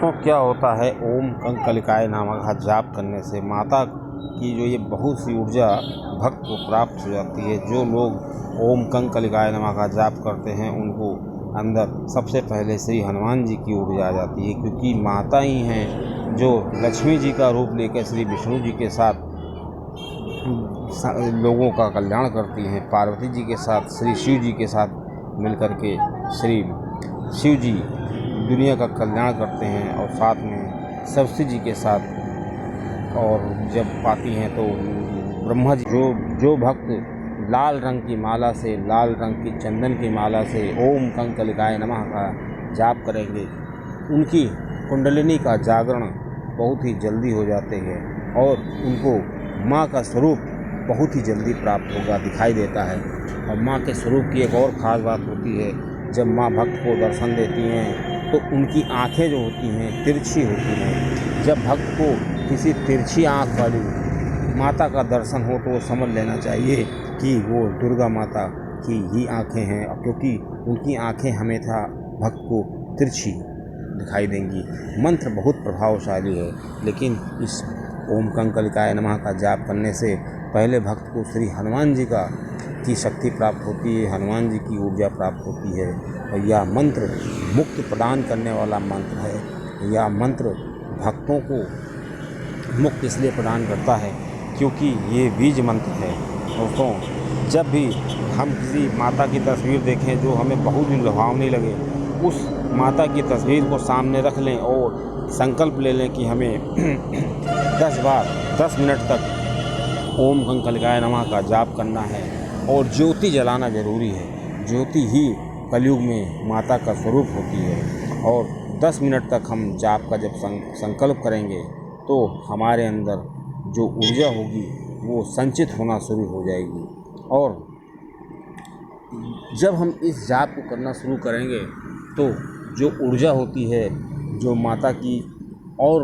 दोस्तों क्या होता है ओम कंकलिकाय नामक का जाप करने से माता की जो ये बहुत सी ऊर्जा भक्त को प्राप्त हो जाती है। जो लोग ओम कंकलिकाय नामक का जाप करते हैं उनको अंदर सबसे पहले श्री हनुमान जी की ऊर्जा आ जाती है, क्योंकि माता ही हैं जो लक्ष्मी जी का रूप लेकर श्री विष्णु जी के साथ लोगों का कल्याण करती हैं। पार्वती जी के साथ श्री शिव जी के साथ मिलकर के श्री शिव जी दुनिया का कल्याण करते हैं और साथ में सरस्वती जी के साथ, और जब पाती हैं तो ब्रह्मा जी। जो भक्त लाल रंग की माला से, लाल रंग की चंदन की माला से ओम कंकलिकाय नमः का जाप करेंगे, उनकी कुंडलिनी का जागरण बहुत ही जल्दी हो जाते हैं और उनको माँ का स्वरूप बहुत ही जल्दी प्राप्त होगा, दिखाई देता है। और माँ के स्वरूप की एक और ख़ास बात होती है, जब माँ भक्त को दर्शन देती हैं तो उनकी आँखें जो होती हैं तिरछी होती हैं। जब भक्त को किसी तिरछी आँख वाली माता का दर्शन हो तो वो समझ लेना चाहिए कि वो दुर्गा माता की ही आँखें हैं, क्योंकि उनकी आँखें हमेशा भक्त को तिरछी दिखाई देंगी। मंत्र बहुत प्रभावशाली है, लेकिन इस ओम कंकलिकाय नमः का जाप करने से पहले भक्त को श्री हनुमान जी की शक्ति प्राप्त होती है, हनुमान जी की ऊर्जा प्राप्त होती है। और यह मंत्र मुक्ति प्रदान करने वाला मंत्र है। यह मंत्र भक्तों को मुक्ति इसलिए प्रदान करता है क्योंकि ये बीज मंत्र है। दोस्तों, जब भी हम किसी माता की तस्वीर देखें जो हमें बहुत ही लुभावनी लगे, उस माता की तस्वीर को सामने रख लें और संकल्प ले लें कि हमें 10 बार 10 मिनट तक ओम कंकलिकाय नमः का जाप करना है और ज्योति जलाना जरूरी है। ज्योति ही कलयुग में माता का स्वरूप होती है। और 10 मिनट तक हम जाप का जब संकल्प करेंगे तो हमारे अंदर जो ऊर्जा होगी वो संचित होना शुरू हो जाएगी। और जब हम इस जाप को करना शुरू करेंगे तो जो ऊर्जा होती है, जो माता की और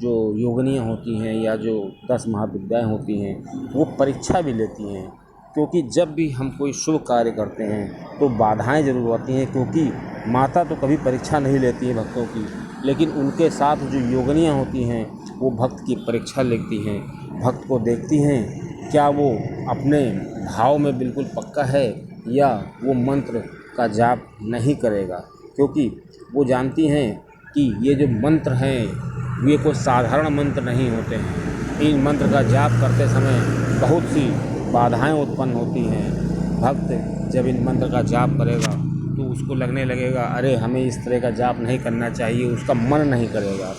जो योगिनियाँ होती हैं या जो 10 महाविद्याएँ होती हैं, वो परीक्षा भी लेती हैं। क्योंकि जब भी हम कोई शुभ कार्य करते हैं तो बाधाएं ज़रूर आती हैं, क्योंकि माता तो कभी परीक्षा नहीं लेती है भक्तों की, लेकिन उनके साथ जो योगिनियाँ होती हैं वो भक्त की परीक्षा लेती हैं। भक्त को देखती हैं क्या वो अपने भाव में बिल्कुल पक्का है या वो मंत्र का जाप नहीं करेगा, क्योंकि वो जानती हैं कि ये जो मंत्र हैं ये कोई साधारण मंत्र नहीं होते हैं। इन मंत्र का जाप करते समय बहुत सी बाधाएं उत्पन्न होती हैं। भक्त जब इन मंत्र का जाप करेगा तो उसको लगने लगेगा अरे हमें इस तरह का जाप नहीं करना चाहिए, उसका मन नहीं करेगा।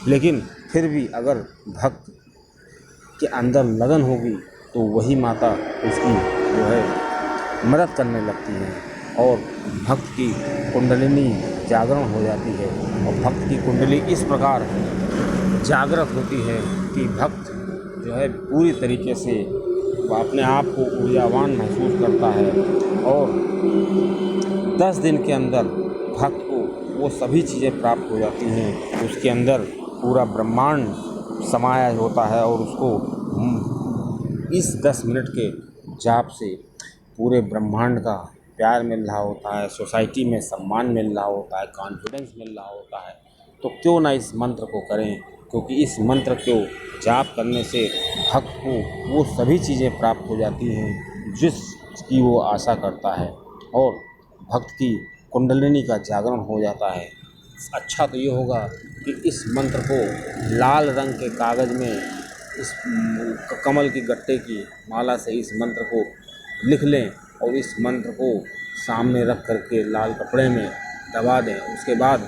लेकिन फिर भी अगर भक्त के अंदर लगन होगी तो वही माता उसकी जो है मदद करने लगती है और भक्त की कुंडलिनी जागरण हो जाती है। और भक्त की कुंडली इस प्रकार जागृत होती है कि भक्त जो है पूरी तरीके से अपने आप को ऊर्जावान महसूस करता है। और 10 दिन के अंदर भक्त को वो सभी चीज़ें प्राप्त हो जाती हैं। उसके अंदर पूरा ब्रह्मांड समाया होता है और उसको इस 10 मिनट के जाप से पूरे ब्रह्मांड का प्यार मिल रहा होता है, सोसाइटी में सम्मान मिल रहा होता है, कॉन्फिडेंस मिल रहा होता है। तो क्यों ना इस मंत्र को करें, क्योंकि इस मंत्र को जाप करने से भक्त को वो सभी चीज़ें प्राप्त हो जाती हैं जिसकी वो आशा करता है और भक्त की कुंडलिनी का जागरण हो जाता है। अच्छा तो ये होगा कि इस मंत्र को लाल रंग के कागज़ में इस कमल की गट्टे की माला से इस मंत्र को लिख लें और इस मंत्र को सामने रख करके लाल कपड़े में दबा दें। उसके बाद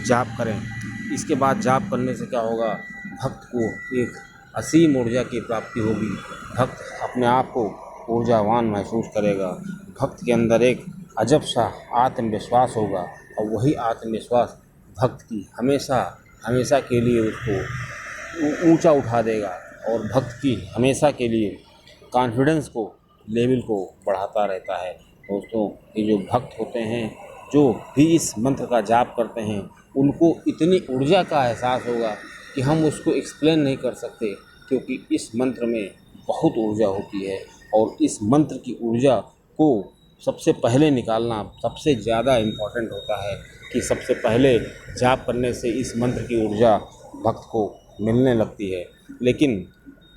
जाप करें। इसके बाद जाप करने से क्या होगा, भक्त को एक असीम ऊर्जा की प्राप्ति होगी। भक्त अपने आप को ऊर्जावान महसूस करेगा। भक्त के अंदर एक अजब सा आत्मविश्वास होगा और वही आत्मविश्वास भक्त की हमेशा के लिए उसको ऊंचा उठा देगा और भक्त की हमेशा के लिए कॉन्फिडेंस को लेवल को बढ़ाता रहता है। दोस्तों, ये जो भक्त होते हैं जो भी इस मंत्र का जाप करते हैं उनको इतनी ऊर्जा का एहसास होगा कि हम उसको एक्सप्लेन नहीं कर सकते, क्योंकि इस मंत्र में बहुत ऊर्जा होती है और इस मंत्र की ऊर्जा को सबसे पहले निकालना सबसे ज़्यादा इम्पॉर्टेंट होता है। कि सबसे पहले जाप करने से इस मंत्र की ऊर्जा भक्त को मिलने लगती है। लेकिन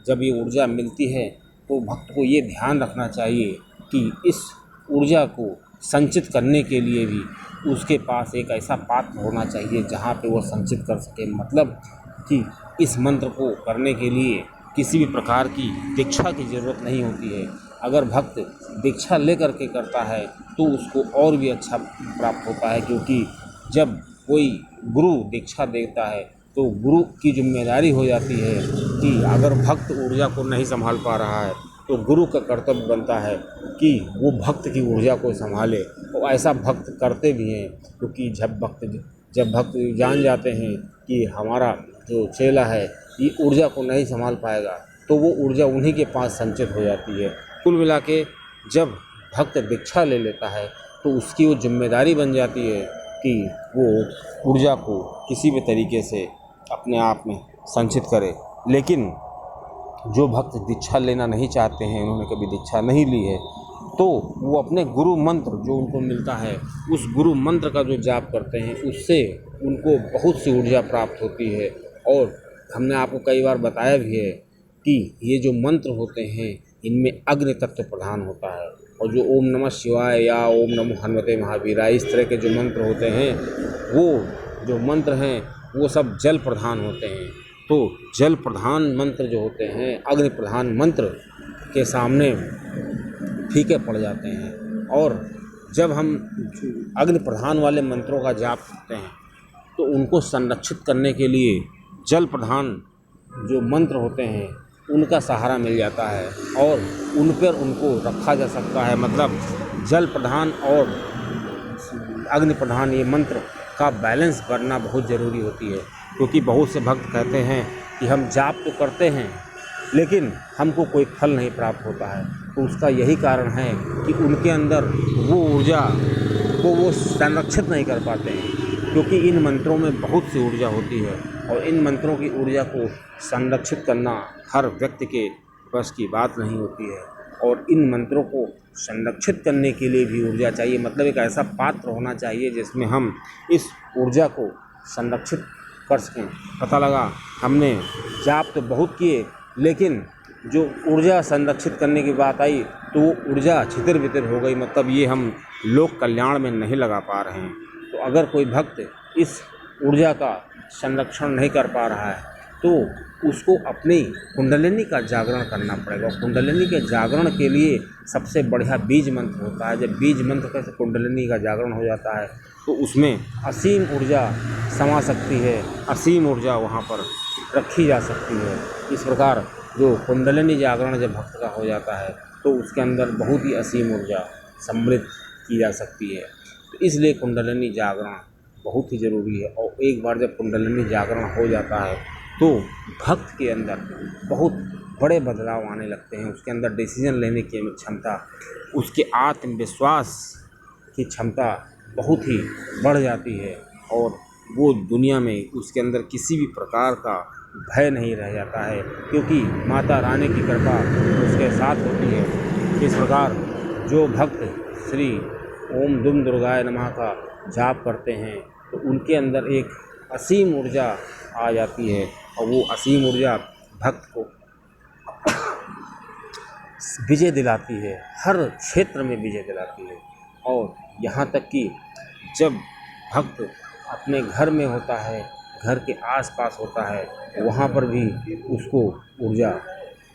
जब ये ऊर्जा मिलती है तो भक्त को ये ध्यान रखना चाहिए कि इस ऊर्जा को संचित करने के लिए भी उसके पास एक ऐसा पात्र होना चाहिए जहाँ पे वो संचित कर सके। मतलब कि इस मंत्र को करने के लिए किसी भी प्रकार की दीक्षा की ज़रूरत नहीं होती है। अगर भक्त दीक्षा लेकर के करता है तो उसको और भी अच्छा प्राप्त होता है, क्योंकि जब कोई गुरु दीक्षा देता है तो गुरु की जिम्मेदारी हो जाती है कि अगर भक्त ऊर्जा को नहीं संभाल पा रहा है तो गुरु का कर्तव्य बनता है कि वो भक्त की ऊर्जा को संभाले। और ऐसा भक्त करते भी हैं, क्योंकि जब भक्त जान जाते हैं कि हमारा जो चेला है ये ऊर्जा को नहीं संभाल पाएगा तो वो ऊर्जा उन्हीं के पास संचित हो जाती है। कुल मिला के जब भक्त दीक्षा ले लेता है तो उसकी वो जिम्मेदारी बन जाती है कि वो ऊर्जा को किसी भी तरीके से अपने आप में संचित करे। लेकिन जो भक्त दीक्षा लेना नहीं चाहते हैं, उन्होंने कभी दीक्षा नहीं ली है, तो वो अपने गुरु मंत्र जो उनको मिलता है उस गुरु मंत्र का जो जाप करते हैं उससे उनको बहुत सी ऊर्जा प्राप्त होती है। और हमने आपको कई बार बताया भी है कि ये जो मंत्र होते हैं इनमें अग्नि तत्व प्रधान होता है, और जो ओम नमः शिवाय या ओम नमो हनुमते महावीराय इस तरह के जो मंत्र होते हैं वो जो मंत्र हैं वो सब जल प्रधान होते हैं। तो जल प्रधान मंत्र जो होते हैं अग्नि प्रधान मंत्र के सामने फीके पड़ जाते हैं। और जब हम अग्नि प्रधान वाले मंत्रों का जाप करते हैं तो उनको संरक्षित करने के लिए जल प्रधान जो मंत्र होते हैं उनका सहारा मिल जाता है और उन पर उनको रखा जा सकता है। मतलब जल प्रधान और अग्नि प्रधान ये मंत्र का बैलेंस करना बहुत ज़रूरी होती है, क्योंकि बहुत से भक्त कहते हैं कि हम जाप तो करते हैं लेकिन हमको कोई फल नहीं प्राप्त होता है। तो उसका यही कारण है कि उनके अंदर वो ऊर्जा को वो संरक्षित नहीं कर पाते हैं, क्योंकि इन मंत्रों में बहुत सी ऊर्जा होती है और इन मंत्रों की ऊर्जा को संरक्षित करना हर व्यक्ति के बस की बात नहीं होती है। और इन मंत्रों को संरक्षित करने के लिए भी ऊर्जा चाहिए। मतलब एक ऐसा पात्र होना चाहिए जिसमें हम इस ऊर्जा को संरक्षित कर सकें। पता लगा हमने जाप तो बहुत किए लेकिन जो ऊर्जा संरक्षित करने की बात आई तो वो ऊर्जा छितर बितर हो गई। मतलब ये हम लोक कल्याण में नहीं लगा पा रहे हैं। तो अगर कोई भक्त इस ऊर्जा का संरक्षण नहीं कर पा रहा है तो उसको अपनी कुंडलिनी का जागरण करना पड़ेगा। कुंडलिनी के जागरण के लिए सबसे बढ़िया बीज मंत्र होता है। जब बीज मंत्र से कुंडलिनी का जागरण हो जाता है तो उसमें असीम ऊर्जा समा सकती है, असीम ऊर्जा वहाँ पर रखी जा सकती है। इस प्रकार जो कुंडलिनी जागरण जब भक्त का हो जाता है तो उसके अंदर बहुत ही असीम ऊर्जा सम्मिलित की जा सकती है। तो इसलिए कुंडलिनी जागरण बहुत ही ज़रूरी है। और एक बार जब कुंडलिनी जागरण हो जाता है तो भक्त के अंदर बहुत बड़े बदलाव आने लगते हैं। उसके अंदर डिसीजन लेने की क्षमता, उसके आत्मविश्वास की क्षमता बहुत ही बढ़ जाती है और वो दुनिया में उसके अंदर किसी भी प्रकार का भय नहीं रह जाता है, क्योंकि माता रानी की कृपा उसके साथ होती है। इस प्रकार जो भक्त श्री ओम दुम दुर्गाय नमः का जाप करते हैं तो उनके अंदर एक असीम ऊर्जा आ जाती है और वो असीम ऊर्जा भक्त को विजय दिलाती है, हर क्षेत्र में विजय दिलाती है। और यहाँ तक कि जब भक्त अपने घर में होता है, घर के आसपास होता है, वहाँ पर भी उसको ऊर्जा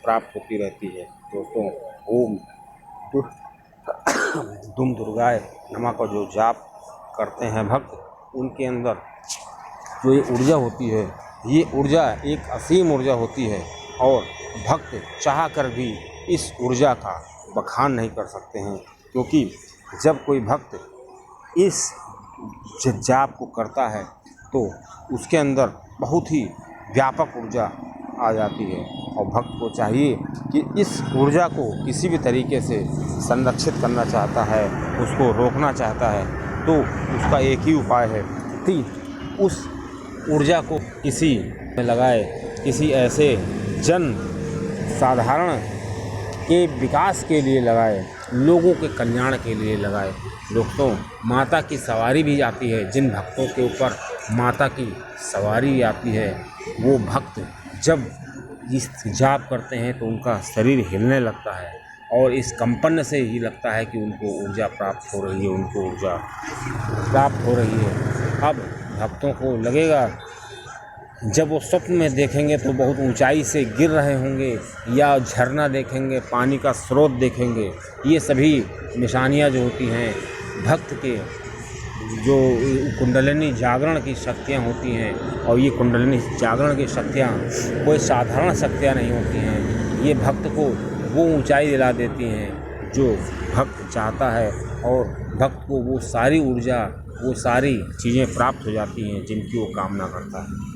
प्राप्त होती रहती है। दोस्तों, ओम दुम दुर्गाय नमः का जो जाप करते हैं भक्त, उनके अंदर जो ये ऊर्जा होती है ये ऊर्जा एक असीम ऊर्जा होती है और भक्त चाह कर भी इस ऊर्जा का बखान नहीं कर सकते हैं। क्योंकि जब कोई भक्त इस जाप को करता है तो उसके अंदर बहुत ही व्यापक ऊर्जा आ जाती है और भक्त को चाहिए कि इस ऊर्जा को किसी भी तरीके से संरक्षित करना चाहता है, उसको रोकना चाहता है, तो उसका एक ही उपाय है कि उस ऊर्जा को किसी में लगाए, किसी ऐसे जन साधारण के विकास के लिए लगाए, लोगों के कल्याण के लिए लगाए। दोस्तों, माता की सवारी भी आती है। जिन भक्तों के ऊपर माता की सवारी आती है, वो भक्त जब इस जाप करते हैं तो उनका शरीर हिलने लगता है और इस कंपन से ही लगता है कि उनको ऊर्जा प्राप्त हो रही है, उनको ऊर्जा प्राप्त हो रही है। अब भक्तों को लगेगा, जब वो स्वप्न में देखेंगे तो बहुत ऊंचाई से गिर रहे होंगे या झरना देखेंगे, पानी का स्रोत देखेंगे। ये सभी निशानियां जो होती हैं भक्त के जो कुंडलिनी जागरण की शक्तियाँ होती हैं, और ये कुंडलिनी जागरण की शक्तियाँ कोई साधारण शक्तियाँ नहीं होती हैं। ये भक्त को वो ऊंचाई दिला देती हैं जो भक्त चाहता है, और भक्त को वो सारी ऊर्जा, वो सारी चीज़ें प्राप्त हो जाती हैं जिनकी वो कामना करता है।